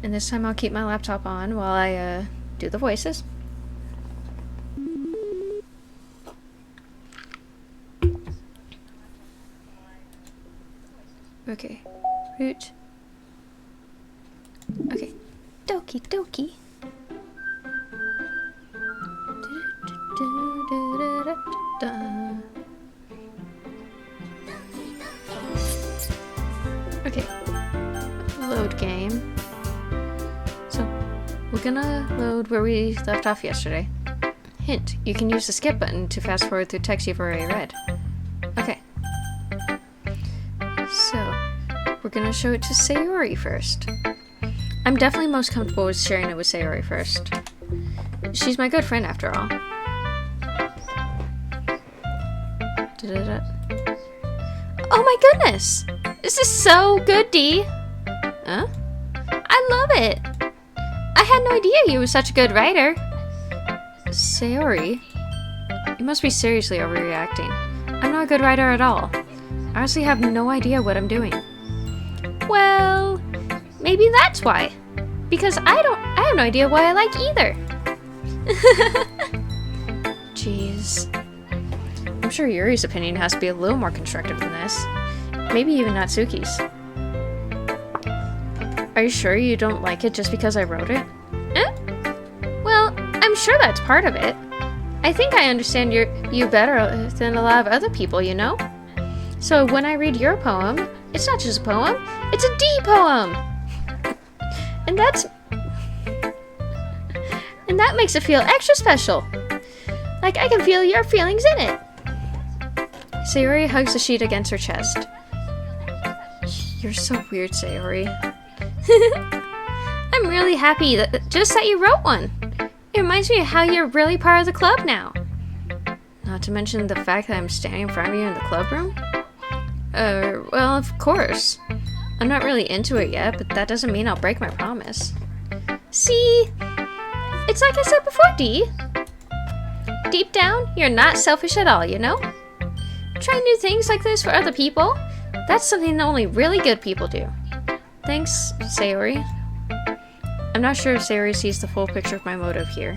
And this time I'll keep my laptop on while I do the voices. Okay. Root. Okay. Doki Doki. Okay. Load game. So, we're gonna load where we left off yesterday. Hint, you can use the skip button to fast forward through text you've already read. Okay. So, we're gonna show it to Sayori first. I'm definitely most comfortable with sharing it with Sayori first. She's my good friend after all. Oh my goodness! This is so good, Dee! Huh? I love it! I had no idea you were such a good writer! Sayori? You must be seriously overreacting. I'm not a good writer at all. I honestly have no idea what I'm doing. Well, maybe that's why. Because I have no idea why I like either. Jeez. I'm sure Yuri's opinion has to be a little more constructive than this. Maybe even Natsuki's. Are you sure you don't like it just because I wrote it? Well, I'm sure that's part of it. I think I understand you better than a lot of other people, you know? So when I read your poem, it's not just a poem, it's a D poem! And that makes it feel extra special. Like I can feel your feelings in it. Sayori hugs the sheet against her chest. You're so weird, Sayori. I'm really happy that you wrote one. It reminds me of how you're really part of the club now. Not to mention the fact that I'm standing in front of you in the club room. Well, of course. I'm not really into it yet, but that doesn't mean I'll break my promise. See? It's like I said before, Dee. Deep down, you're not selfish at all, you know? Trying new things like this for other people, that's something that only really good people do. Thanks, Sayori. I'm not sure if Sayori sees the full picture of my motive here.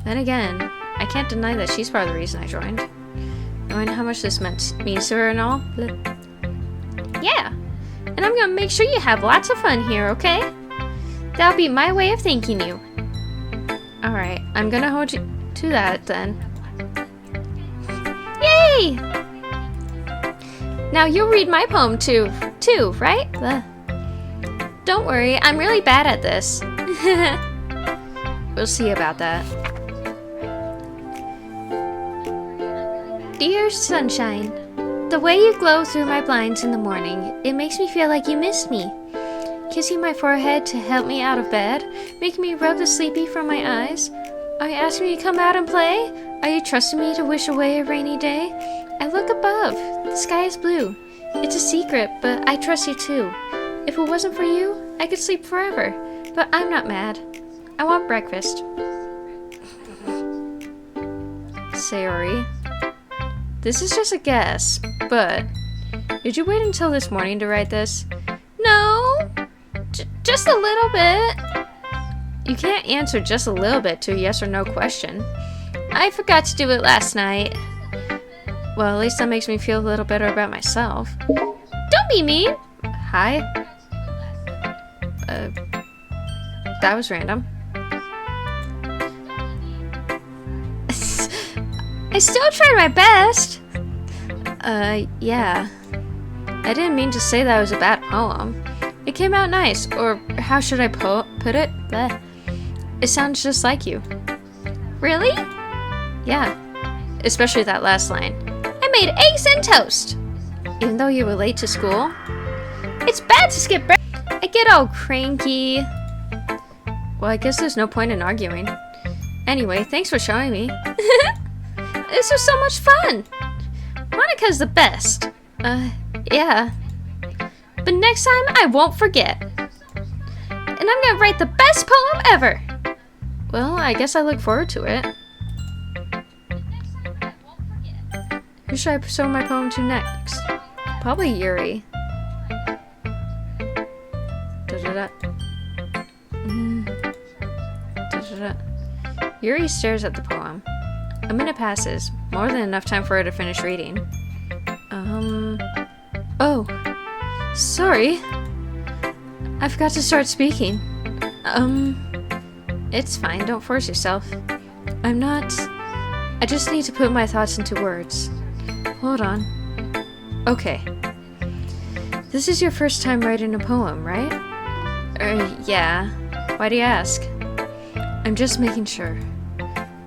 Then again, I can't deny that she's part of the reason I joined. Knowing how much this means to her and all. Yeah, and I'm gonna make sure you have lots of fun here, okay? That'll be my way of thanking you. Alright, I'm gonna hold you to that then. Yay! Now you'll read my poem too, right? Don't worry, I'm really bad at this. We'll see about that. Dear sunshine, the way you glow through my blinds in the morning, it makes me feel like you miss me. Kissing my forehead to help me out of bed, making me rub the sleepy from my eyes. Are you asking me to come out and play? Are you trusting me to wish away a rainy day? I look above. The sky is blue. It's a secret, but I trust you too. If it wasn't for you, I could sleep forever. But I'm not mad. I want breakfast. Sayori. This is just a guess, but did you wait until this morning to write this? No, just a little bit. You can't answer just a little bit to a yes or no question. I forgot to do it last night. Well, at least that makes me feel a little better about myself. Don't be mean. Hi. That was random. I still tried my best. Yeah. I didn't mean to say that was a bad poem. It came out nice, or how should I put it? Bleh. It sounds just like you. Really? Yeah. Especially that last line. I made eggs and toast. Even though you were late to school. It's bad to skip breakfast. I get all cranky. Well, I guess there's no point in arguing. Anyway, thanks for showing me. This was so much fun. Monica's the best. Yeah. But next time, I won't forget. And I'm gonna write the best poem ever. Well, I guess I look forward to it. Who should I show my poem to next? Probably Yuri. Da-da-da. Yuri stares at the poem. A minute passes, more than enough time for her to finish reading. Oh, sorry. I forgot to start speaking. It's fine, don't force yourself. I just need to put my thoughts into words. Hold on. Okay. This is your first time writing a poem, right? Yeah. Why do you ask? I'm just making sure.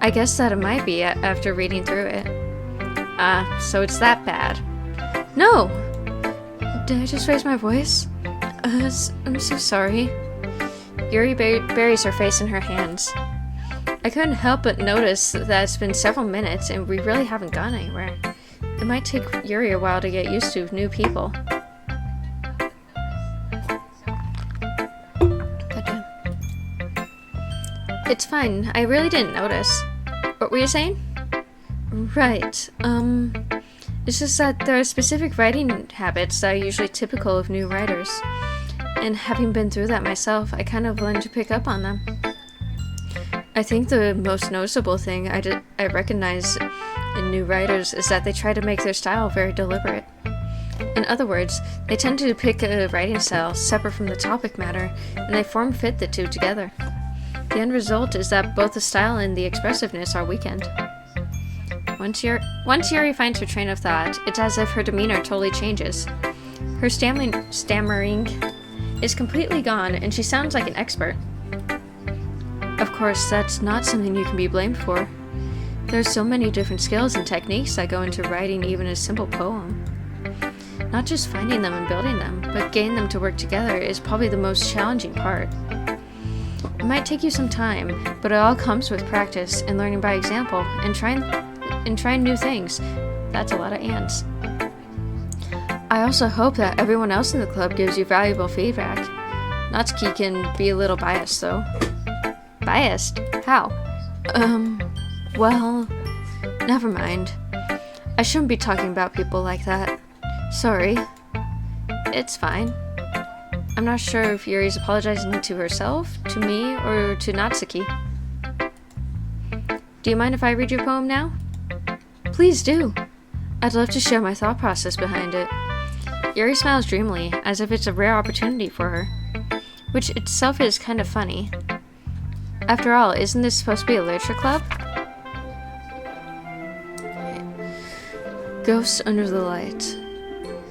I guess that it might be after reading through it. So it's that bad. No! Did I just raise my voice? I'm so sorry. Yuri buries her face in her hands. I couldn't help but notice that it's been several minutes and we really haven't gone anywhere. It might take Yuri a while to get used to new people. It's fine, I really didn't notice. What were you saying? Right, it's just that there are specific writing habits that are usually typical of new writers. And having been through that myself, I kind of learned to pick up on them. I think the most noticeable thing I recognize in new writers is that they try to make their style very deliberate. In other words, they tend to pick a writing style separate from the topic matter, and they form-fit the two together. The end result is that both the style and the expressiveness are weakened. Once Yuri finds her train of thought, it's as if her demeanor totally changes. Her stammering is completely gone, and she sounds like an expert. Of course, that's not something you can be blamed for. There's so many different skills and techniques that go into writing even a simple poem. Not just finding them and building them, but getting them to work together is probably the most challenging part. It might take you some time, but it all comes with practice and learning by example and trying new things. That's a lot of ands. I also hope that everyone else in the club gives you valuable feedback. Natsuki can be a little biased, though. Biased? How? Well, never mind. I shouldn't be talking about people like that. Sorry. It's fine. I'm not sure if Yuri's apologizing to herself, to me, or to Natsuki. Do you mind if I read your poem now? Please do. I'd love to share my thought process behind it. Yuri smiles dreamily, as if it's a rare opportunity for her, which itself is kind of funny. After all, isn't this supposed to be a literature club? Ghost under the light.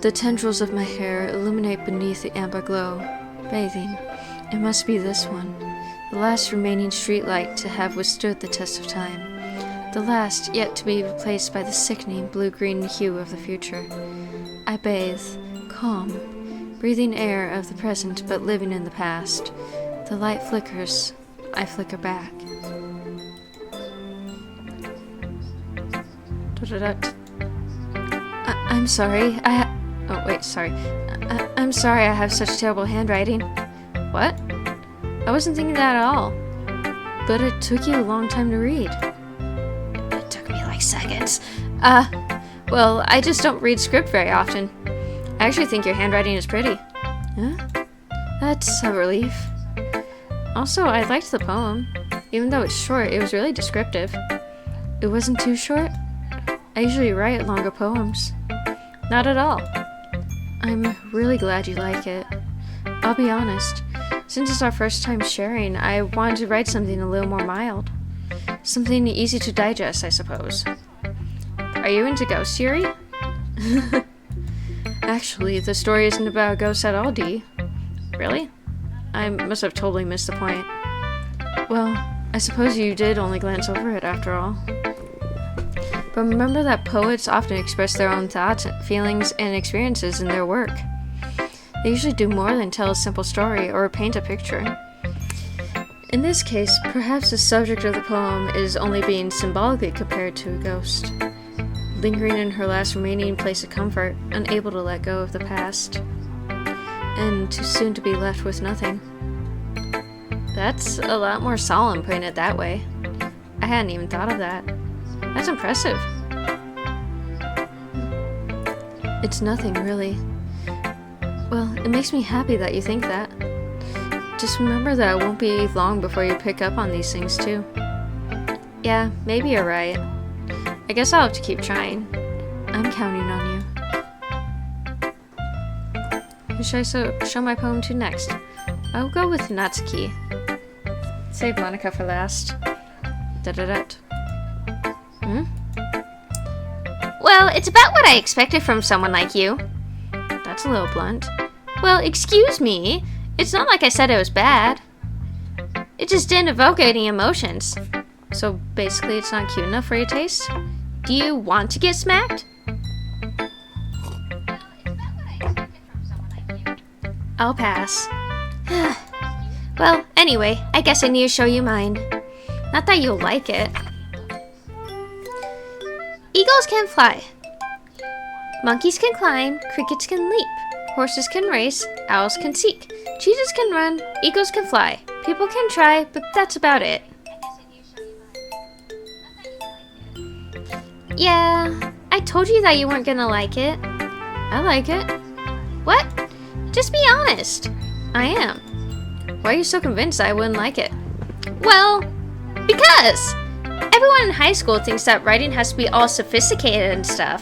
The tendrils of my hair illuminate beneath the amber glow. Bathing. It must be this one. The last remaining streetlight to have withstood the test of time. The last yet to be replaced by the sickening blue-green hue of the future. I bathe, calm, breathing air of the present but living in the past. The light flickers. I flicker back. I'm sorry. I'm sorry I have such terrible handwriting. What? I wasn't thinking that at all. But it took you a long time to read. It took me like seconds. Well, I just don't read script very often. I actually think your handwriting is pretty. Huh? That's a relief. Also, I liked the poem. Even though it's short, it was really descriptive. It wasn't too short? I usually write longer poems. Not at all. I'm really glad you like it. I'll be honest. Since it's our first time sharing, I wanted to write something a little more mild. Something easy to digest, I suppose. Are you into ghosts, Yuri? Actually, the story isn't about ghosts at all, Dee. Really? I must have totally missed the point. Well, I suppose you did only glance over it after all. But remember that poets often express their own thoughts, feelings, and experiences in their work. They usually do more than tell a simple story or paint a picture. In this case, perhaps the subject of the poem is only being symbolically compared to a ghost, lingering in her last remaining place of comfort, unable to let go of the past, and too soon to be left with nothing. That's a lot more solemn putting it that way. I hadn't even thought of that. That's impressive. It's nothing, really. Well, it makes me happy that you think that. Just remember that it won't be long before you pick up on these things too. Yeah, maybe you're right. I guess I'll have to keep trying. I'm counting on you. Who should I show my poem to next? I'll go with Natsuki. Save Monica for last. Da-da-da. Well, it's about what I expected from someone like you. That's a little blunt. Well, excuse me. It's not like I said it was bad. It just didn't evoke any emotions. So basically it's not cute enough for your taste? Do you want to get smacked? I'll pass. Well, anyway, I guess I need to show you mine. Not that you'll like it. Eagles can fly. Monkeys can climb. Crickets can leap. Horses can race. Owls can seek. Cheetahs can run. Eagles can fly. People can try, but that's about it. Yeah, I told you that you weren't gonna like it. I like it. What? Just be honest. I am. Why are you so convinced I wouldn't like it? Well, because everyone in high school thinks that writing has to be all sophisticated and stuff.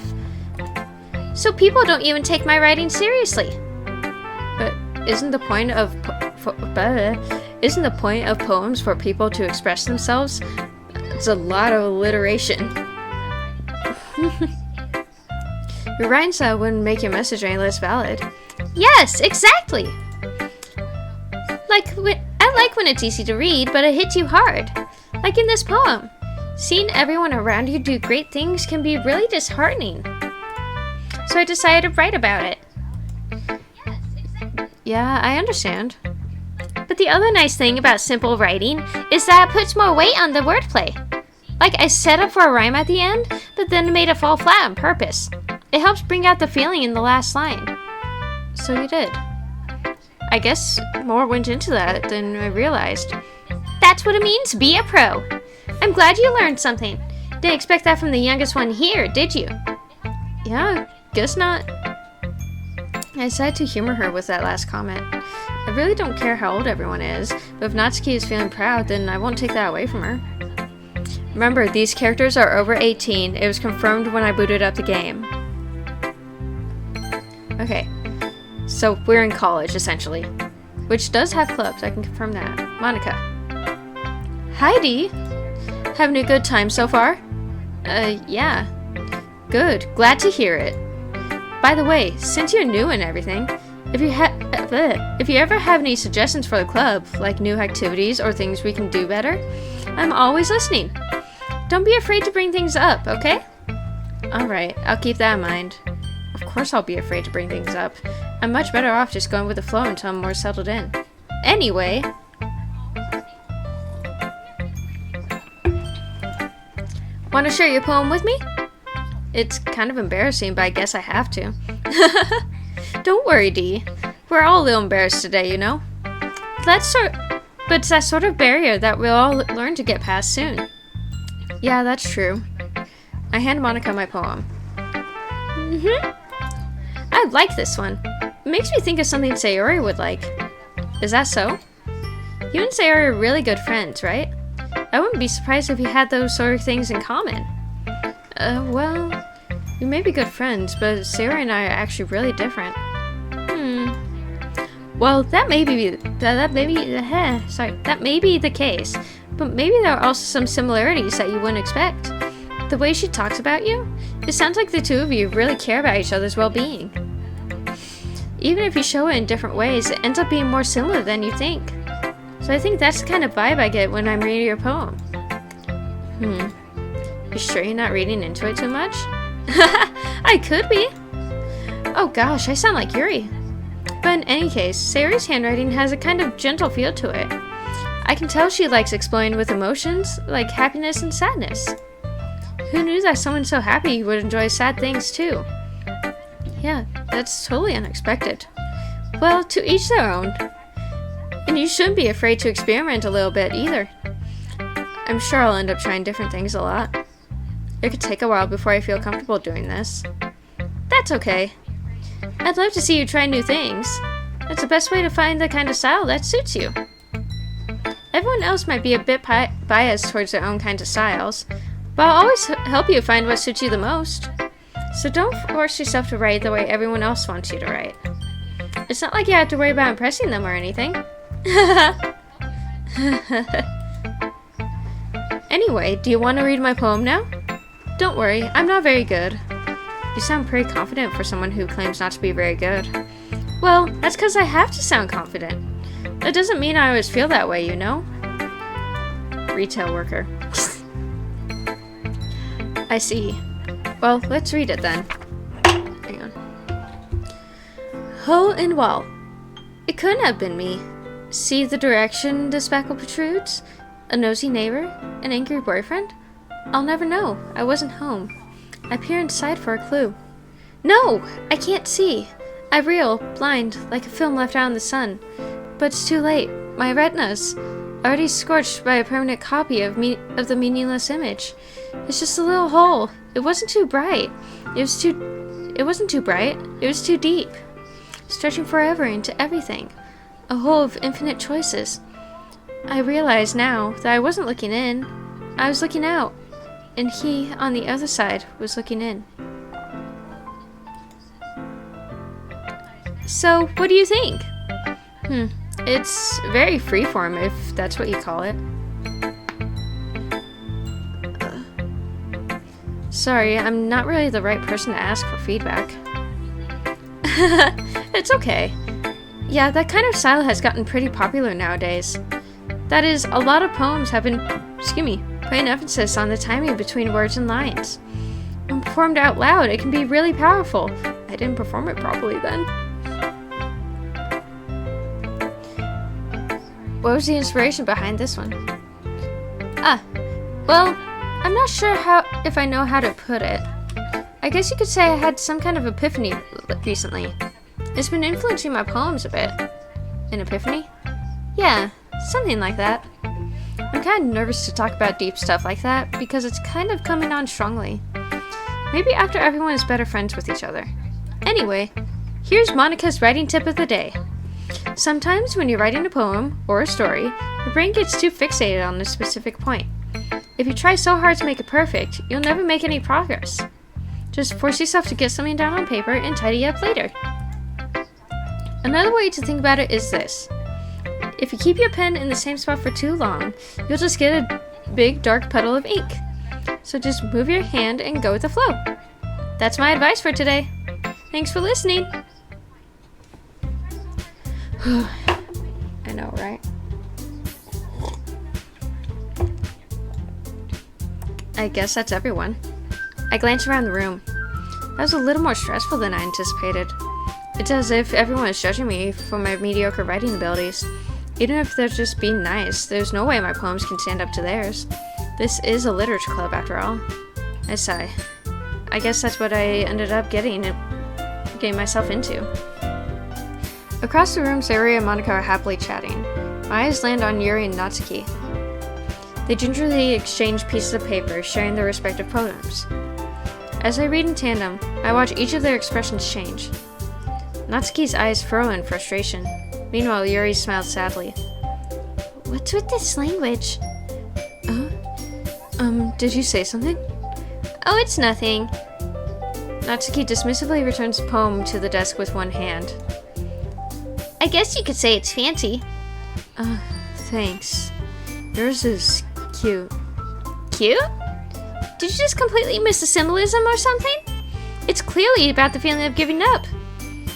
So people don't even take my writing seriously. But isn't the point of poems for people to express themselves? It's a lot of alliteration. Your writing style wouldn't make your message any less valid. Yes, exactly. I like when it's easy to read, but it hits you hard. Like in this poem. Seeing everyone around you do great things can be really disheartening. So I decided to write about it. Yeah, I understand. But the other nice thing about simple writing is that it puts more weight on the wordplay. Like I set up for a rhyme at the end, but then made it fall flat on purpose. It helps bring out the feeling in the last line. So you did. I guess more went into that than I realized. That's what it means to be a pro. I'm glad you learned something. Didn't expect that from the youngest one here, did you? Yeah, guess not. I decided to humor her with that last comment. I really don't care how old everyone is, but if Natsuki is feeling proud, then I won't take that away from her. Remember, these characters are over 18. It was confirmed when I booted up the game. Okay, so we're in college, essentially. Which does have clubs, I can confirm that. Monica. Hi, Dee. Having a good time so far? Yeah. Good, glad to hear it. By the way, since you're new and everything, if you ever have any suggestions for the club, like new activities or things we can do better, I'm always listening. Don't be afraid to bring things up, okay? Alright, I'll keep that in mind. Of course I'll be afraid to bring things up. I'm much better off just going with the flow until I'm more settled in. Anyway... Want to share your poem with me? It's kind of embarrassing, but I guess I have to. Don't worry, Dee. We're all a little embarrassed today, you know? But it's that sort of barrier that we'll all learn to get past soon. Yeah, that's true. I hand Monica my poem. I like this one. It makes me think of something Sayori would like. Is that so? You and Sayori are really good friends, right? I wouldn't be surprised if you had those sort of things in common. Well, we may be good friends, but Sayori and I are actually really different. Well, that may be the case, but maybe there are also some similarities that you wouldn't expect. The way she talks about you, it sounds like the two of you really care about each other's well-being. Even if you show it in different ways, it ends up being more similar than you think. So I think that's the kind of vibe I get when I'm reading your poem. You sure you're not reading into it too much? I could be. Oh gosh, I sound like Yuri. But in any case, Sayori's handwriting has a kind of gentle feel to it. I can tell she likes exploring with emotions, like happiness and sadness. Who knew that someone so happy would enjoy sad things too? Yeah, that's totally unexpected. Well, to each their own. And you shouldn't be afraid to experiment a little bit either. I'm sure I'll end up trying different things a lot. It could take a while before I feel comfortable doing this. That's okay. I'd love to see you try new things. It's the best way to find the kind of style that suits you. Everyone else might be a bit biased towards their own kinds of styles, but I'll always help you find what suits you the most. So don't force yourself to write the way everyone else wants you to write. It's not like you have to worry about impressing them or anything. Anyway, do you want to read my poem now? Don't worry, I'm not very good. You sound pretty confident for someone who claims not to be very good. Well, that's because I have to sound confident. That doesn't mean I always feel that way, you know? Retail worker. I see. Well, let's read it then. Hang on. Hole in wall. It couldn't have been me. See the direction the speckle protrudes? A nosy neighbor? An angry boyfriend? I'll never know. I wasn't home. I peer inside for a clue. No! I can't see. I reel, blind, like a film left out in the sun. But it's too late. My retina's already scorched by a permanent copy of the meaningless image. It's just a little hole. It wasn't too bright. It wasn't too bright. It was too deep. Stretching forever into everything. A hole of infinite choices. I realize now that I wasn't looking in. I was looking out. And he, on the other side, was looking in. So, what do you think? It's very freeform, if that's what you call it. Sorry, I'm not really the right person to ask for feedback. It's okay. Yeah, that kind of style has gotten pretty popular nowadays. That is, a lot of poems have been, putting emphasis on the timing between words and lines. When performed out loud, it can be really powerful. I didn't perform it properly then. What was the inspiration behind this one? Well, I'm not sure if I know how to put it. I guess you could say I had some kind of epiphany recently. It's been influencing my poems a bit. An epiphany? Yeah, something like that. I'm kind of nervous to talk about deep stuff like that because it's kind of coming on strongly. Maybe after everyone is better friends with each other. Anyway, here's Monica's writing tip of the day. Sometimes when you're writing a poem or a story, your brain gets too fixated on a specific point. If you try so hard to make it perfect, you'll never make any progress. Just force yourself to get something down on paper and tidy up later. Another way to think about it is this. If you keep your pen in the same spot for too long, you'll just get a big dark puddle of ink. So just move your hand and go with the flow. That's my advice for today. Thanks for listening. I know, right? I guess that's everyone. I glanced around the room. That was a little more stressful than I anticipated. It's as if everyone is judging me for my mediocre writing abilities. Even if they're just being nice, there's no way my poems can stand up to theirs. This is a literature club, after all. I sigh. I guess that's what I ended up getting myself into. Across the room, Sayori and Monica are happily chatting. My eyes land on Yuri and Natsuki. They gingerly exchange pieces of paper, sharing their respective poems. As I read in tandem, I watch each of their expressions change. Natsuki's eyes furrow in frustration. Meanwhile, Yuri smiles sadly. What's with this language? Did you say something? Oh, it's nothing. Natsuki dismissively returns the poem to the desk with one hand. I guess you could say it's fancy. Thanks. Yours is cute. Cute? Did you just completely miss the symbolism or something? It's clearly about the feeling of giving up.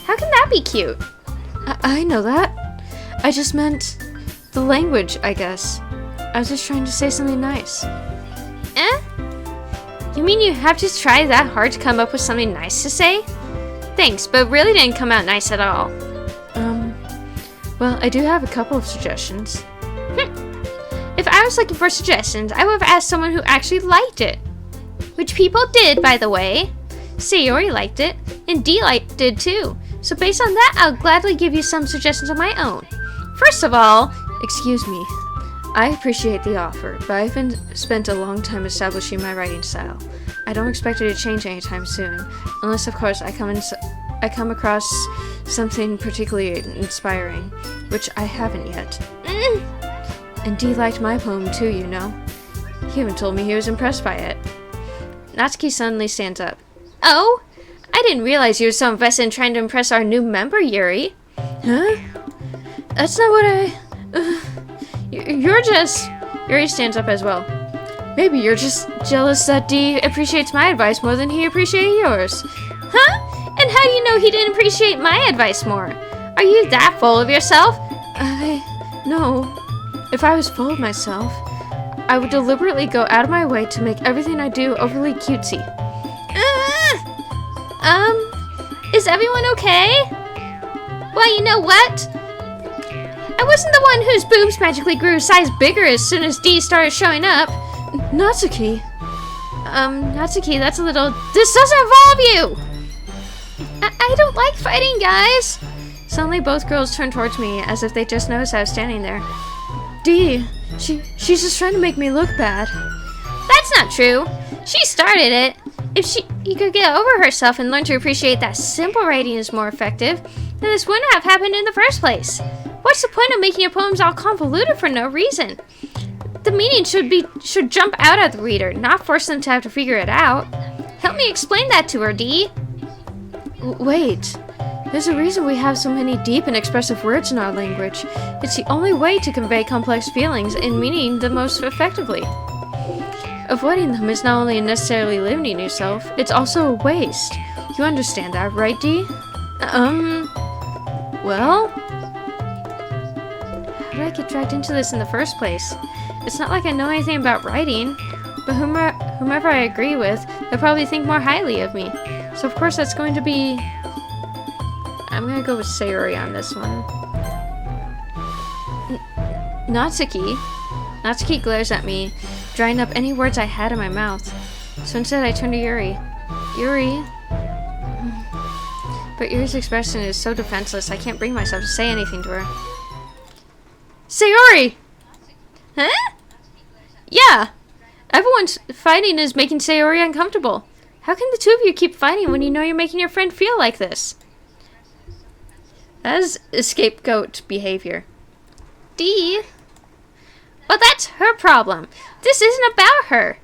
How can that be cute? I know that. I just meant the language, I guess. I was just trying to say something nice. You mean you have to try that hard to come up with something nice to say? Thanks, but really didn't come out nice at all. Well, I do have a couple of suggestions. If I was looking for suggestions, I would have asked someone who actually liked it. Which people did, by the way. Sayori liked it, and Dee did too. So based on that, I'll gladly give you some suggestions of my own. First of all, excuse me. I appreciate the offer, but I've spent a long time establishing my writing style. I don't expect it to change anytime soon, unless of course I come across something particularly inspiring, which I haven't yet. And Dee liked my poem too, you know. He even told me he was impressed by it. Natsuki suddenly stands up. Oh? I didn't realize you were so invested in trying to impress our new member, Yuri. Huh? That's not what I... you're just... Yuri stands up as well. Maybe you're just jealous that Dee appreciates my advice more than he appreciates yours. Huh? And how do you know he didn't appreciate my advice more? Are you that full of yourself? No. If I was full of myself, I would deliberately go out of my way to make everything I do overly cutesy. Is everyone okay? Well, you know what? I wasn't the one whose boobs magically grew a size bigger as soon as Dee started showing up. Natsuki. Natsuki, that's a little... This doesn't involve you! I don't like fighting, guys. Suddenly, both girls turn towards me as if they just noticed I was standing there. Dee, she's just trying to make me look bad. That's not true. She started it. If she could get over herself and learn to appreciate that simple writing is more effective, then this wouldn't have happened in the first place. What's the point of making your poems all convoluted for no reason? The meaning should jump out at the reader, not force them to have to figure it out. Help me explain that to her, Dee. Wait. There's a reason we have so many deep and expressive words in our language. It's the only way to convey complex feelings and meaning the most effectively. Avoiding them is not only unnecessarily limiting yourself, it's also a waste. You understand that, right, Dee? Well? How did I get dragged into this in the first place? It's not like I know anything about writing, but whomever I agree with, they'll probably think more highly of me. So of course that's going to be... I'm gonna go with Sayori on this one. Natsuki? Natsuki glares at me, drying up any words I had in my mouth. So instead I turn to Yuri. Yuri? But Yuri's expression is so defenseless, I can't bring myself to say anything to her. Sayori! Huh? Yeah! Everyone's fighting is making Sayori uncomfortable. How can the two of you keep fighting when you know you're making your friend feel like this? That is scapegoat behavior. Dee? Well, that's her problem. This isn't about her.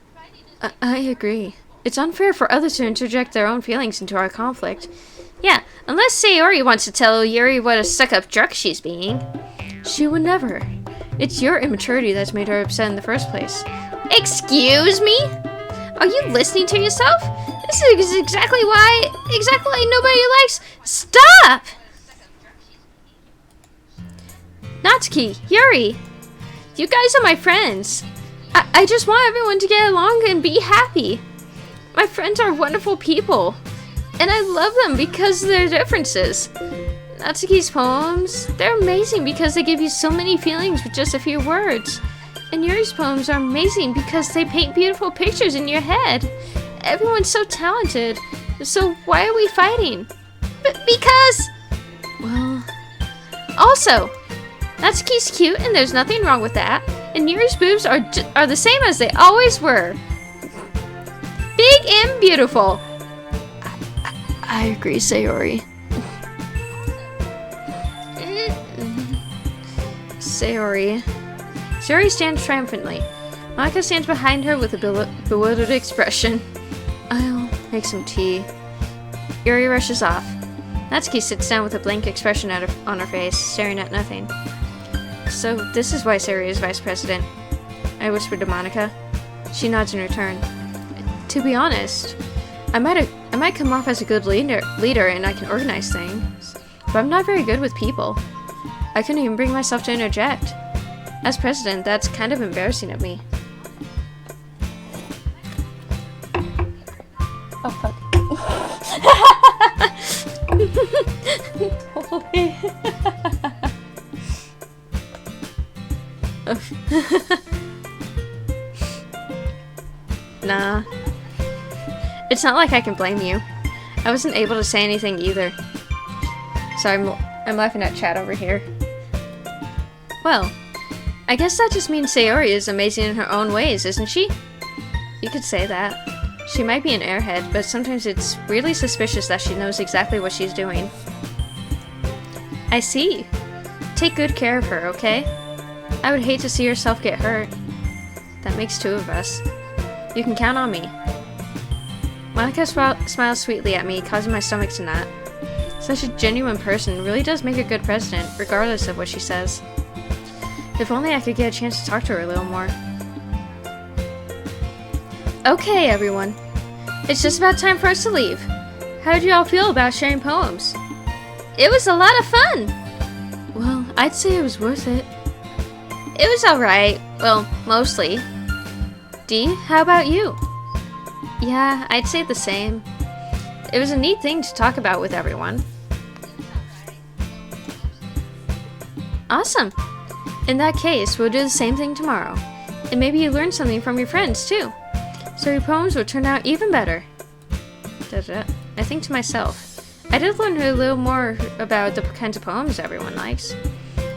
I agree. It's unfair for others to interject their own feelings into our conflict. Yeah, unless Sayori wants to tell Yuri what a stuck-up jerk she's being. She would never. It's your immaturity that's made her upset in the first place. Excuse me? Are you listening to yourself? This is exactly why nobody likes... Stop! Natsuki, Yuri, you guys are my friends. I just want everyone to get along and be happy. My friends are wonderful people, and I love them because of their differences. Natsuki's poems, they're amazing because they give you so many feelings with just a few words. And Yuri's poems are amazing because they paint beautiful pictures in your head. Everyone's so talented, so why are we fighting? Because... Well... Also, Natsuki's cute and there's nothing wrong with that. And Yuri's boobs are the same as they always were. Big and beautiful. I agree, Sayori. Sayori. Sayori stands triumphantly. Monika stands behind her with a bewildered expression. I'll make some tea. Yuri rushes off. Natsuki sits down with a blank expression on her face, staring at nothing. So, this is why Sayori is vice president, I whispered to Monika. She nods in return. To be honest, I might come off as a good leader and I can organize things, but I'm not very good with people. I couldn't even bring myself to interject. As president, that's kind of embarrassing of me. Oh, fuck. Totally. Nah. It's not like I can blame you. I wasn't able to say anything either. So I'm laughing at chat over here. Well, I guess that just means Sayori is amazing in her own ways, isn't she? You could say that. She might be an airhead, but sometimes it's really suspicious that she knows exactly what she's doing. I see. Take good care of her, okay? I would hate to see yourself get hurt. That makes two of us. You can count on me. Monica smiles sweetly at me, causing my stomach to knot. Such a genuine person really does make a good president, regardless of what she says. If only I could get a chance to talk to her a little more. Okay, everyone. It's just about time for us to leave. How did you all feel about sharing poems? It was a lot of fun. Well, I'd say it was worth it. It was alright. Well, mostly. Dee, how about you? Yeah, I'd say the same. It was a neat thing to talk about with everyone. Awesome. In that case, we'll do the same thing tomorrow. And maybe you learned something from your friends, too. So your poems will turn out even better. I think to myself, I did learn a little more about the kinds of poems everyone likes.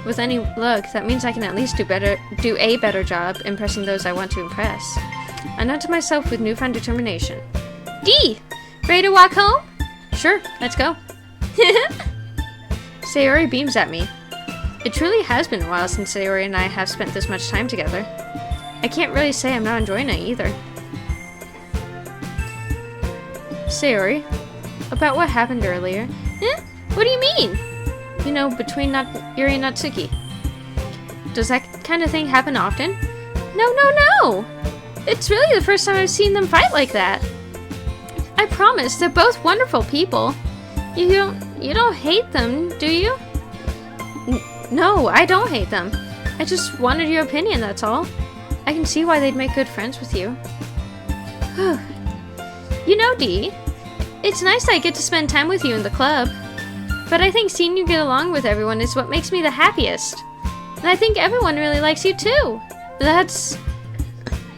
With any luck, that means I can at least do a better job impressing those I want to impress. I nod to myself with newfound determination. Dee, ready to walk home? Sure, let's go. Sayori beams at me. It truly has been a while since Sayori and I have spent this much time together. I can't really say I'm not enjoying it either. Sayori, about what happened earlier. What do you mean? You know, between Yuri and Natsuki. Does that kind of thing happen often? No. It's really the first time I've seen them fight like that. I promise, they're both wonderful people. You don't hate them, do you? No, I don't hate them. I just wanted your opinion, that's all. I can see why they'd make good friends with you. You know, Dee, it's nice that I get to spend time with you in the club. But I think seeing you get along with everyone is what makes me the happiest. And I think everyone really likes you too. That's...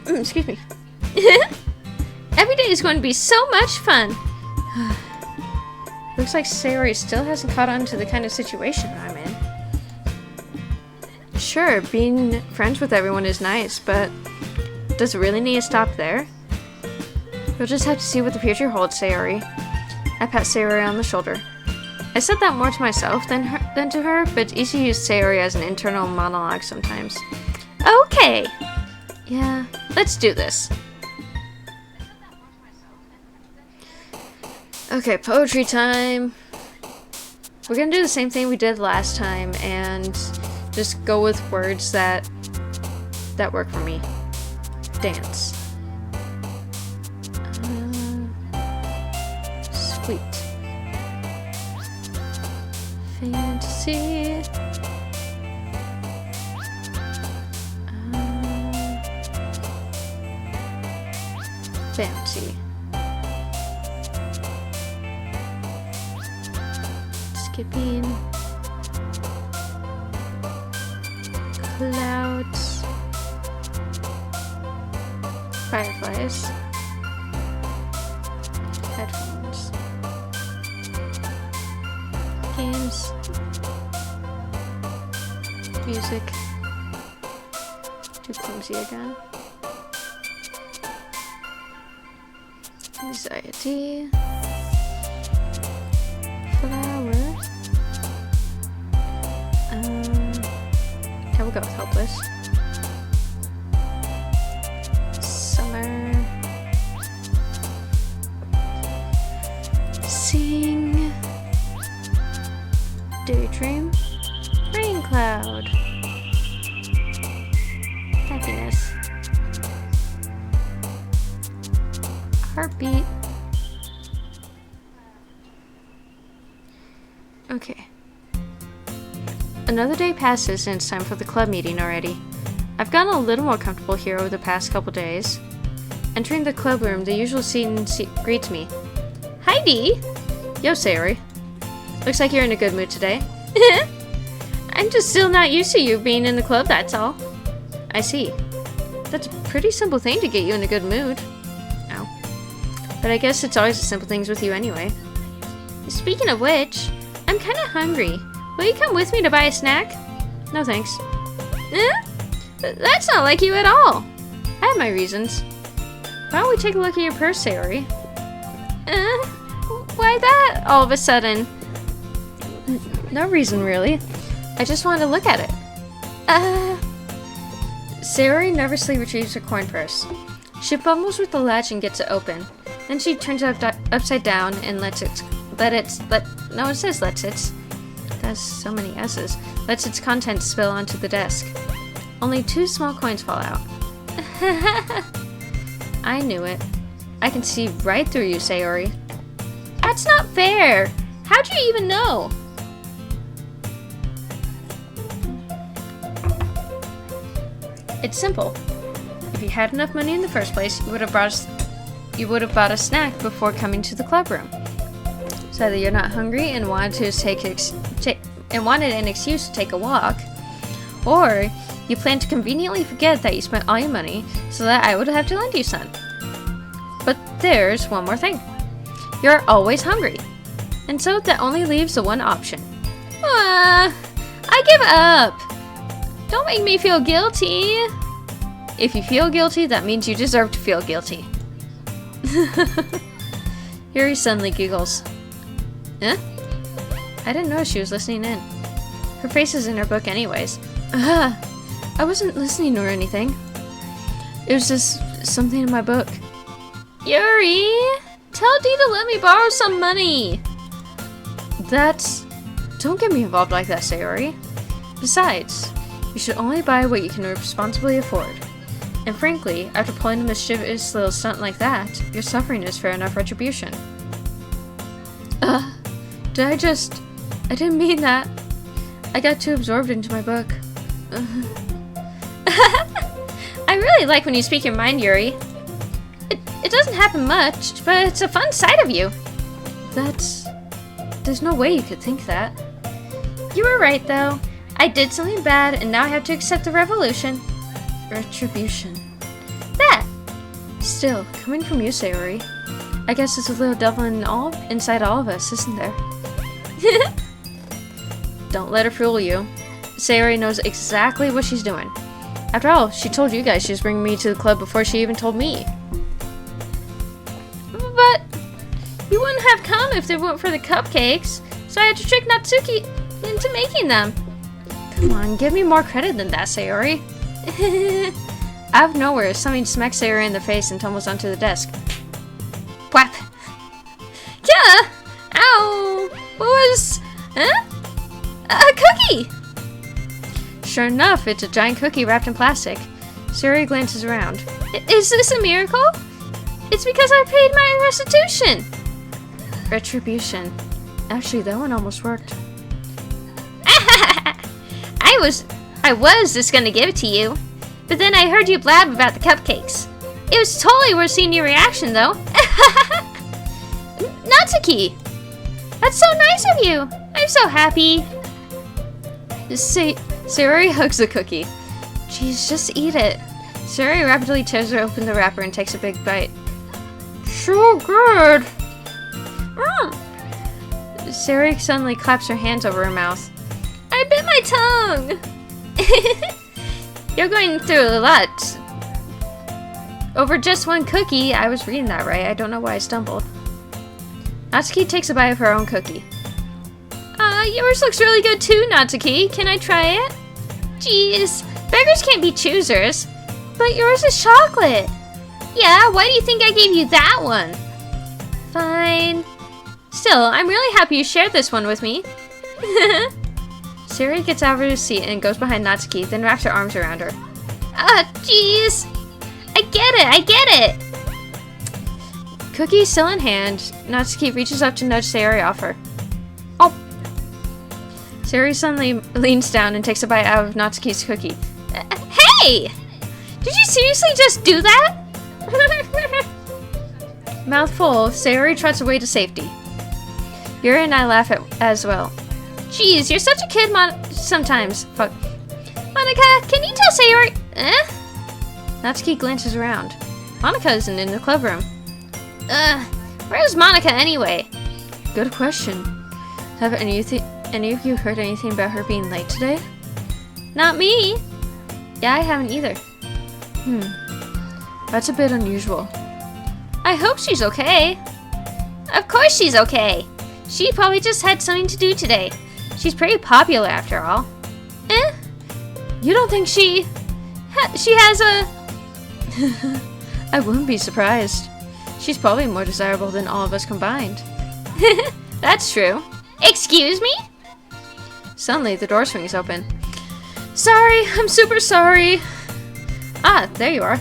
Excuse me. Every day is going to be so much fun. Looks like Sayori still hasn't caught on to the kind of situation I'm in. Sure, being friends with everyone is nice, but does it really need to stop there? We'll just have to see what the future holds, Sayori. I pat Sayori on the shoulder. I said that more to myself than to her, but it's easy to use Sayori as an internal monologue sometimes. Okay. Yeah, let's do this. Okay, poetry time. We're gonna do the same thing we did last time and just go with words that work for me. Dance. Sweet. Fantasy. Fancy. Skipping. Clouds. Fireflies. Headphones. Games. Music. Too clumsy again. Anxiety. Flower. Yeah, we'll go with hopeless. Summer. Sing. Daydream. Rain cloud. Happiness. Heartbeat. Okay. Another day passes and it's time for the club meeting already. I've gotten a little more comfortable here over the past couple days. Entering the club room, the usual scene greets me. Hi, Dee. Yo, Sayori. Looks like you're in a good mood today. I'm just still not used to you being in the club, that's all. I see. That's a pretty simple thing to get you in a good mood. Ow. But I guess it's always the simple things with you anyway. Speaking of which, I'm kind of hungry. Will you come with me to buy a snack? No thanks. That's not like you at all. I have my reasons. Why don't we take a look at your purse, Sayori? Why that all of a sudden? No reason, really. I just wanted to look at it. Sayori nervously retrieves her coin purse. She fumbles with the latch and gets it open. Then she turns it upside down and lets its contents spill onto the desk. Only 2 small coins fall out. I knew it. I can see right through you, Sayori. That's not fair. How'd you even know? It's simple. If you had enough money in the first place, you would have bought a snack before coming to the club room. So that you're not hungry and wanted an excuse to take a walk, or you plan to conveniently forget that you spent all your money so that I would have to lend you some. But there's one more thing. You're always hungry, and so that only leaves the one option. I give up. Don't make me feel guilty. If you feel guilty, that means you deserve to feel guilty. Yuri suddenly giggles. Eh? I didn't know she was listening in. Her face is in her book anyways. I wasn't listening or anything. It was just something in my book. Yuri, tell Dee to let me borrow some money. Don't get me involved like that, Sayori. Besides, you should only buy what you can responsibly afford. And frankly, after pulling a mischievous little stunt like that, your suffering is fair enough retribution. I didn't mean that. I got too absorbed into my book. I really like when you speak your mind, Yuri. It doesn't happen much, but it's a fun side of you. There's no way you could think that. You were right, though. I did something bad, and now I have to accept the revolution. Retribution. That! Still, coming from you, Sayori, I guess there's a little devil inside all of us, isn't there? Don't let her fool you. Sayori knows exactly what she's doing. After all, she told you guys she was bringing me to the club before she even told me. But you wouldn't have come if it weren't for the cupcakes, so I had to trick Natsuki into making them. Come on, give me more credit than that, Sayori. Out of nowhere, something smacks Sayori in the face and tumbles onto the desk. Whap! Yeah! Ow! What was... Huh? A cookie! Sure enough, it's a giant cookie wrapped in plastic. Sayori glances around. Is this a miracle? It's because I paid my restitution. Retribution. Actually, that one almost worked. I was just gonna give it to you, but then I heard you blab about the cupcakes. It was totally worth seeing your reaction, though. Natsuki! That's so nice of you! I'm so happy! Sayori hugs the cookie. Jeez, just eat it. Sayori rapidly tears open the wrapper and takes a big bite. So good! Sayori suddenly claps her hands over her mouth. I bit my tongue! You're going through a lot. Over just one cookie. I was reading that right. I don't know why I stumbled. Natsuki takes a bite of her own cookie. Yours looks really good too, Natsuki. Can I try it? Jeez, beggars can't be choosers. But yours is chocolate. Yeah, why do you think I gave you that one? Fine. Still, I'm really happy you shared this one with me. Sayori gets out of her seat and goes behind Natsuki, then wraps her arms around her. Jeez. I get it. Cookie still in hand, Natsuki reaches up to nudge Sayori off her. Oh! Sayori suddenly leans down and takes a bite out of Natsuki's cookie. Hey! Did you seriously just do that? Mouth full, Sayori trots away to safety. Yuri and I laugh as well. Jeez, you're such a kid, sometimes. Fuck. Monica, can you tell Sayori? Natsuki glances around. Monica isn't in the club room. Where's Monica anyway? Good question. Have any of you heard anything about her being late today? Not me. Yeah, I haven't either. That's a bit unusual. I hope she's okay. Of course she's okay. She probably just had something to do today. She's pretty popular after all. You don't think she... she has a... I wouldn't be surprised. She's probably more desirable than all of us combined. That's true. Excuse me? Suddenly, the door swings open. Sorry, I'm super sorry. Ah, there you are.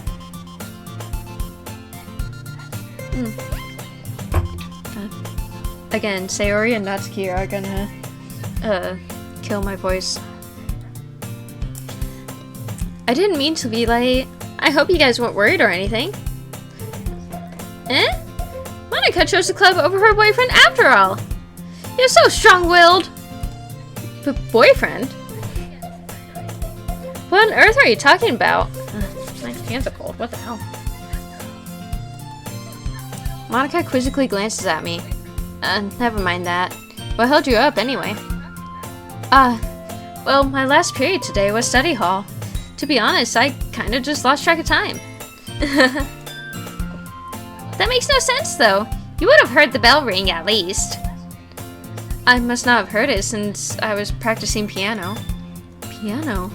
Again, Sayori and Natsuki are gonna, kill my voice. I didn't mean to be late. I hope you guys weren't worried or anything. Eh? Monica chose the club over her boyfriend after all. You're so strong-willed. But boyfriend? What on earth are you talking about? My hands are cold. What the hell? Monica quizzically glances at me. Never mind that. What held you up anyway? Well, my last period today was study hall. To be honest, I kinda just lost track of time. That makes no sense, though. You would have heard the bell ring, at least. I must not have heard it since I was practicing piano. Piano?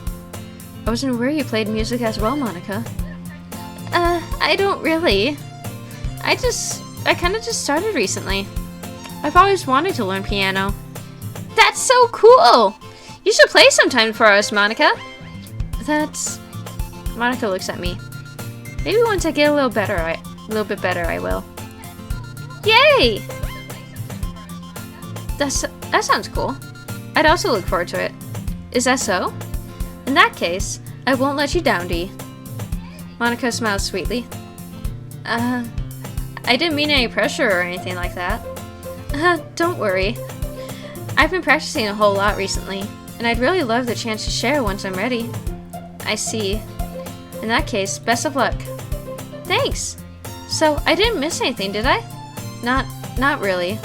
I wasn't aware you played music as well, Monica. I don't really. I kinda just started recently. I've always wanted to learn piano. That's so cool! You should play sometime for us, Monica. Monica looks at me. Maybe once I get a little bit better, I will. Yay! That sounds cool. I'd also look forward to it. Is that so? In that case, I won't let you down, Dee. Monica smiles sweetly. I didn't mean any pressure or anything like that. Don't worry. I've been practicing a whole lot recently, and I'd really love the chance to share once I'm ready. I see. In that case, best of luck. Thanks. So, I didn't miss anything, did I? Not really.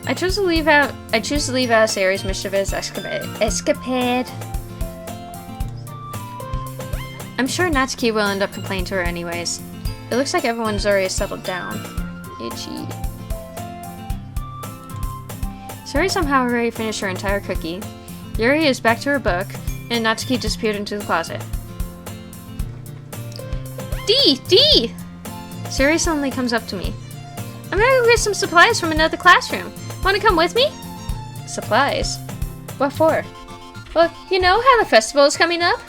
I choose to leave out Sayori's mischievous escapade. I'm sure Natsuki will end up complaining to her anyways. It looks like everyone's already settled down. Itchy. Sayori somehow already finished her entire cookie. Yuri is back to her book, and Natsuki disappeared into the closet. Dee! Sayori suddenly comes up to me. I'm gonna go get some supplies from another classroom. Wanna come with me? Supplies? What for? Well, you know how the festival is coming up?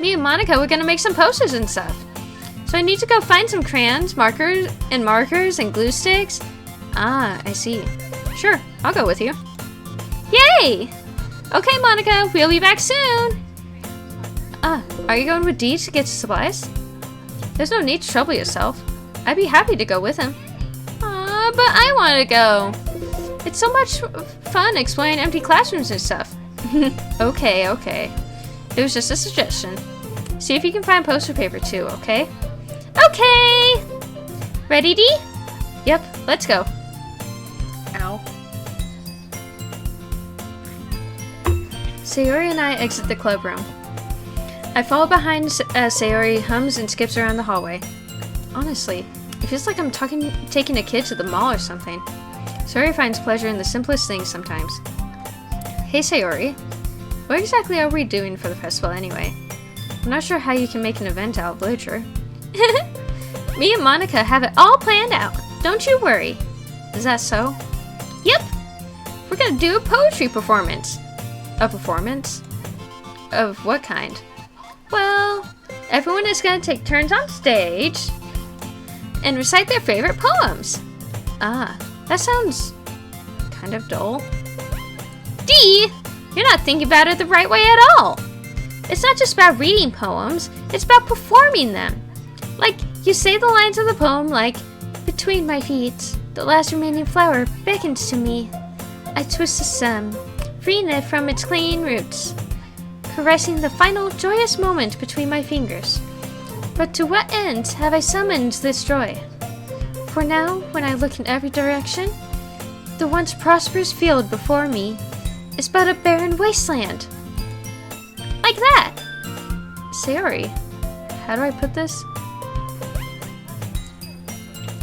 Me and Monica were gonna make some posters and stuff. So I need to go find some crayons, markers, and glue sticks. Ah, I see. Sure, I'll go with you. Yay! Okay, Monica, we'll be back soon. Are you going with Dee to get supplies? There's no need to trouble yourself. I'd be happy to go with him. Aw, but I want to go. It's so much fun exploring empty classrooms and stuff. Okay. It was just a suggestion. See if you can find poster paper too, okay? Okay! Ready, Dee? Yep, let's go. Ow. Sayori and I exit the club room. I follow behind as Sayori hums and skips around the hallway. Honestly, it feels like I'm taking a kid to the mall or something. Sayori finds pleasure in the simplest things sometimes. Hey Sayori, what exactly are we doing for the festival anyway? I'm not sure how you can make an event out of literature. Me and Monica have it all planned out. Don't you worry. Is that so? Yep. We're gonna do a poetry performance. A performance? Of what kind? Well, everyone is gonna take turns on stage and recite their favorite poems. Ah, that sounds kind of dull. Dee, you're not thinking about it the right way at all. It's not just about reading poems, it's about performing them. Like, you say the lines of the poem like, between my feet, the last remaining flower beckons to me. I twist the stem, freeing it from its clinging roots, caressing the final joyous moment between my fingers. But to what end have I summoned this joy? For now, when I look in every direction, the once prosperous field before me is but a barren wasteland. Like that. Sayori, how do I put this?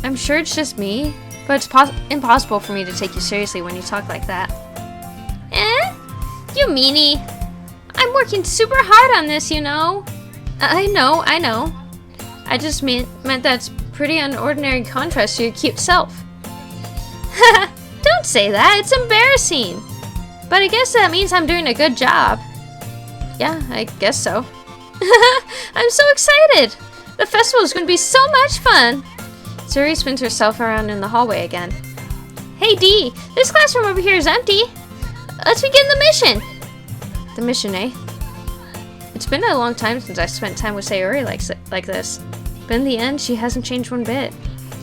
I'm sure it's just me, but it's impossible for me to take you seriously when you talk like that. You meanie. I'm working super hard on this, you know. I know. I just meant that's pretty unordinary contrast to your cute self. Don't say that, it's embarrassing. But I guess that means I'm doing a good job. Yeah, I guess so. I'm so excited! The festival is going to be so much fun! Sayori spins herself around in the hallway again. Hey Dee, this classroom over here is empty. Let's begin the mission! The mission, eh? It's been a long time since I spent time with Sayori like this. But in the end, she hasn't changed one bit.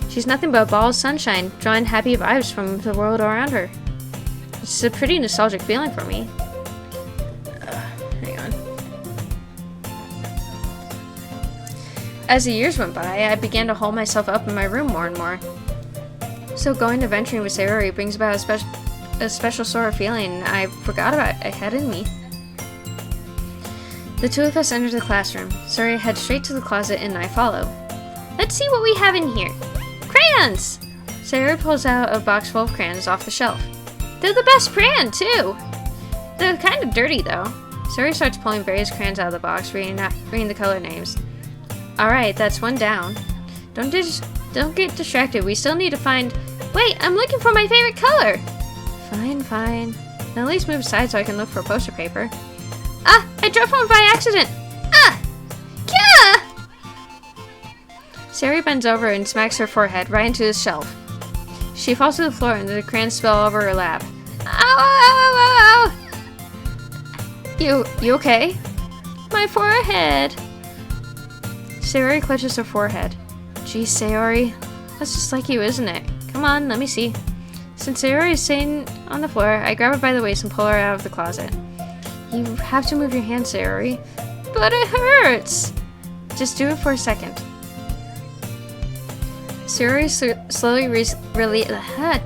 She's nothing but a ball of sunshine, drawing happy vibes from the world around her. It's a pretty nostalgic feeling for me. Hang on. As the years went by, I began to hold myself up in my room more and more. So going adventuring with Sayori brings about a special sort of feeling I forgot about I had in me. The two of us enter the classroom. Sayori heads straight to the closet and I follow. Let's see what we have in here. Crayons! Sayori pulls out a box full of crayons off the shelf. They're the best brand, too. They're kind of dirty, though. Sayori starts pulling various crayons out of the box, reading the color names. Alright, that's one down. Don't get distracted. We still need to find... Wait, I'm looking for my favorite color. Fine. Now at least move aside so I can look for poster paper. Ah, I dropped one by accident. Ah! Gah! Sayori bends over and smacks her forehead right into the shelf. She falls to the floor and the crayons spill all over her lap. Ow! You okay? My forehead. Sayori clutches her forehead. Geez, Sayori. That's just like you, isn't it? Come on, let me see. Since Sayori is sitting on the floor, I grab her by the waist and pull her out of the closet. You have to move your hand, Sayori. But it hurts. Just do it for a second. Sayori slowly release.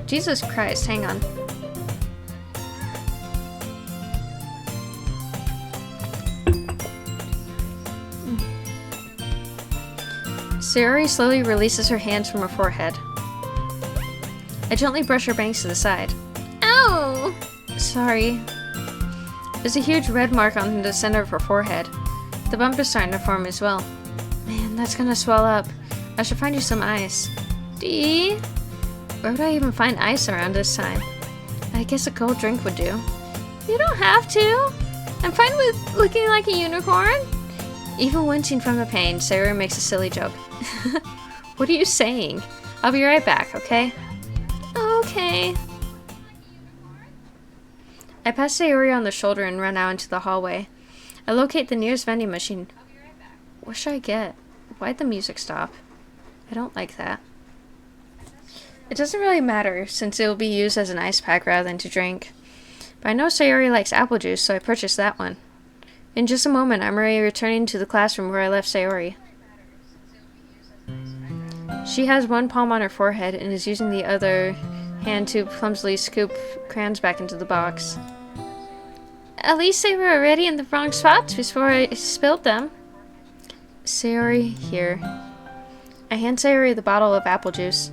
Jesus Christ, hang on. Sayori slowly releases her hands from her forehead. I gently brush her bangs to the side. Ow! Sorry. There's a huge red mark on the center of her forehead. The bump is starting to form as well. Man, that's gonna swell up. I should find you some ice. Dee? Where would I even find ice around this time? I guess a cold drink would do. You don't have to. I'm fine with looking like a unicorn. Even wincing from the pain, Sarah makes a silly joke. What are you saying? I'll be right back, okay? Okay. I pass Sayori on the shoulder and run out into the hallway. I locate the nearest vending machine. What should I get? Why'd the music stop? I don't like that. It doesn't really matter, since it will be used as an ice pack rather than to drink. But I know Sayori likes apple juice, so I purchased that one. In just a moment, I'm returning to the classroom where I left Sayori. She has one palm on her forehead and is using the other hand to clumsily scoop crayons back into the box. At least they were already in the wrong spots before I spilled them. Sayori, here. I hand Sayori the bottle of apple juice.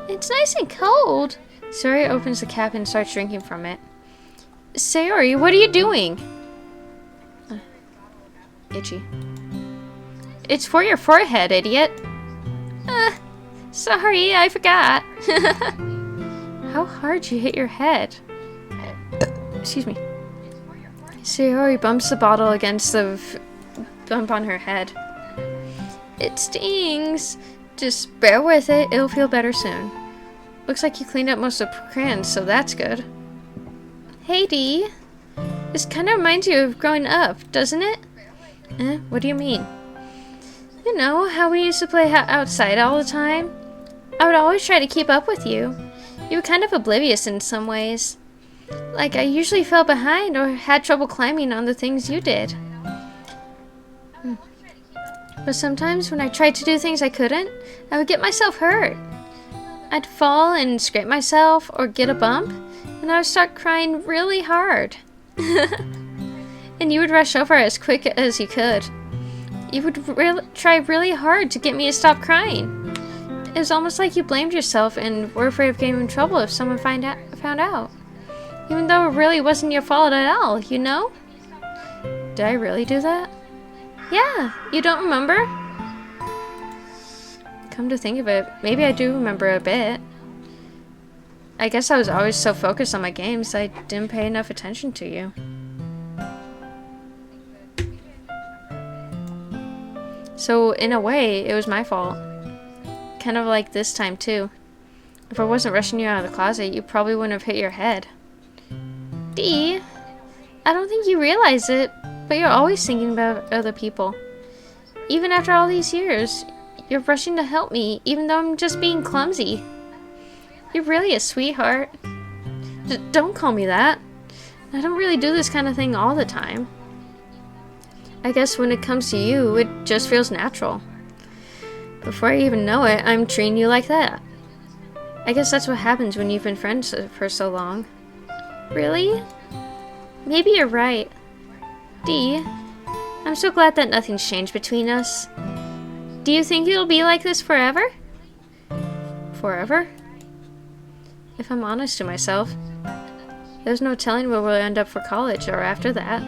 It's nice and cold. Sayori opens the cap and starts drinking from it. Sayori, what are you doing? Itchy. It's for your forehead, idiot. Sorry, I forgot. How hard you hit your head. Excuse me. Sayori bumps the bottle against the bump on her head. It stings. Just bear with it, it'll feel better soon. Looks like you cleaned up most of the crayons, so that's good. Hey, Dee. This kind of reminds you of growing up, doesn't it? What do you mean? You know, how we used to play outside all the time? I would always try to keep up with you. You were kind of oblivious in some ways. Like, I usually fell behind or had trouble climbing on the things you did. But sometimes when I tried to do things I couldn't, I would get myself hurt. I'd fall and scrape myself or get a bump, and I would start crying really hard. And you would rush over as quick as you could. You would try really hard to get me to stop crying. It was almost like you blamed yourself and were afraid of getting in trouble if someone found out. Even though it really wasn't your fault at all, you know? Did I really do that? Yeah, you don't remember? Come to think of it, maybe I do remember a bit. I guess I was always so focused on my games, I didn't pay enough attention to you. So, in a way, it was my fault. Kind of like this time, too. If I wasn't rushing you out of the closet, you probably wouldn't have hit your head. Dee, I don't think you realize it, but you're always thinking about other people. Even after all these years, you're rushing to help me, even though I'm just being clumsy. You're really a sweetheart. Don't call me that. I don't really do this kind of thing all the time. I guess when it comes to you, it just feels natural. Before I even know it, I'm treating you like that. I guess that's what happens when you've been friends for so long. Really? Maybe you're right. Dee, I'm so glad that nothing's changed between us. Do you think it'll be like this forever? Forever? If I'm honest to myself, there's no telling where we'll end up for college or after that.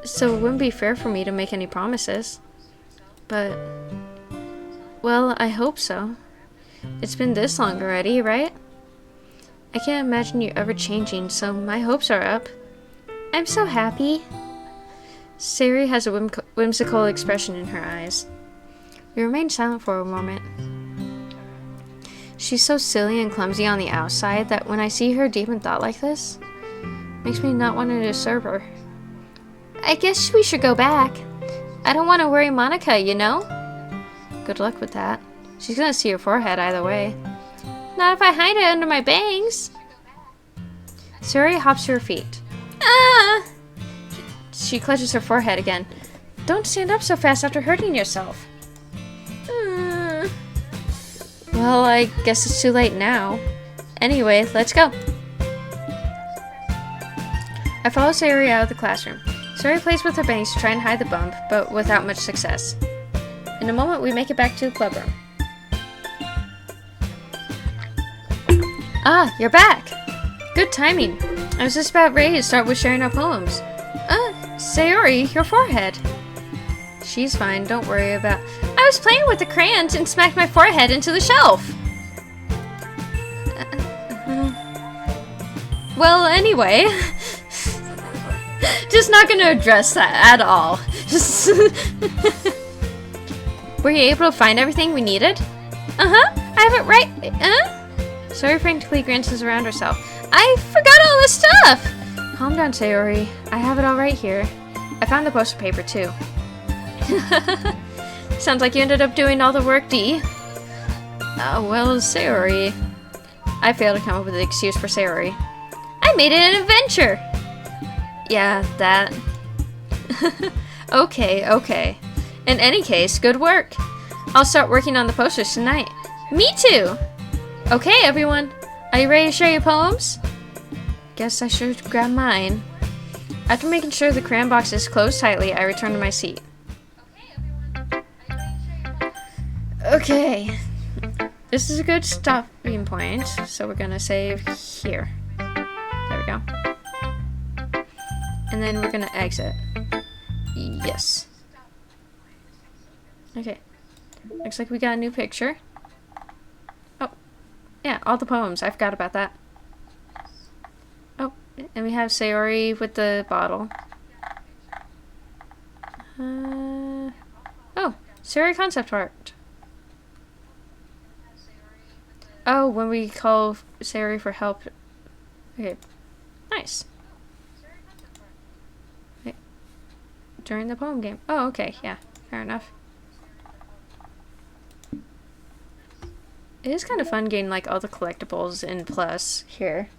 So it wouldn't be fair for me to make any promises. But, well, I hope so. It's been this long already, right? I can't imagine you ever changing, so my hopes are up. I'm so happy. Sayori has a whimsical expression in her eyes. We remain silent for a moment. She's so silly and clumsy on the outside that when I see her deep in thought like this, makes me not want to disturb her. I guess we should go back. I don't want to worry Monica, you know? Good luck with that. She's gonna see your forehead either way. Not if I hide it under my bangs. Sayori hops to her feet. Ah! She clutches her forehead again. Don't stand up so fast after hurting yourself. Well, I guess it's too late now. Anyway, let's go. I follow Sayori out of the classroom. Sayori plays with her bangs to try and hide the bump, but without much success. In a moment, we make it back to the club room. Ah, you're back! Good timing. I was just about ready to start with sharing our poems. Sayori, your forehead. She's fine, don't worry about... I was playing with the crayons and smacked my forehead into the shelf. Well, anyway... Just not gonna address that at all. Were you able to find everything we needed? Uh-huh, I have it right... Sayori frantically glances around herself. I forgot all this stuff! Calm down, Sayori. I have it all right here. I found the poster paper, too. Sounds like you ended up doing all the work, Dee. Well, Sayori... I failed to come up with an excuse for Sayori. I made it an adventure! Yeah, that. Okay. In any case, good work. I'll start working on the posters tonight. Me too! Okay, everyone. Are you ready to share your poems? Guess I should grab mine. After making sure the crayon box is closed tightly, I return to my seat. Okay. This is a good stopping point, so we're gonna save here. There we go. And then we're gonna exit. Yes. Okay. Looks like we got a new picture. Oh. Yeah, all the poems. I forgot about that. Oh, and we have Sayori with the bottle. Oh, Sayori concept art. Oh, when we call Sayori for help. Okay. Nice. Wait. During the poem game. Oh, okay. Yeah. Fair enough. It is kind of fun getting like all the collectibles in Plus here.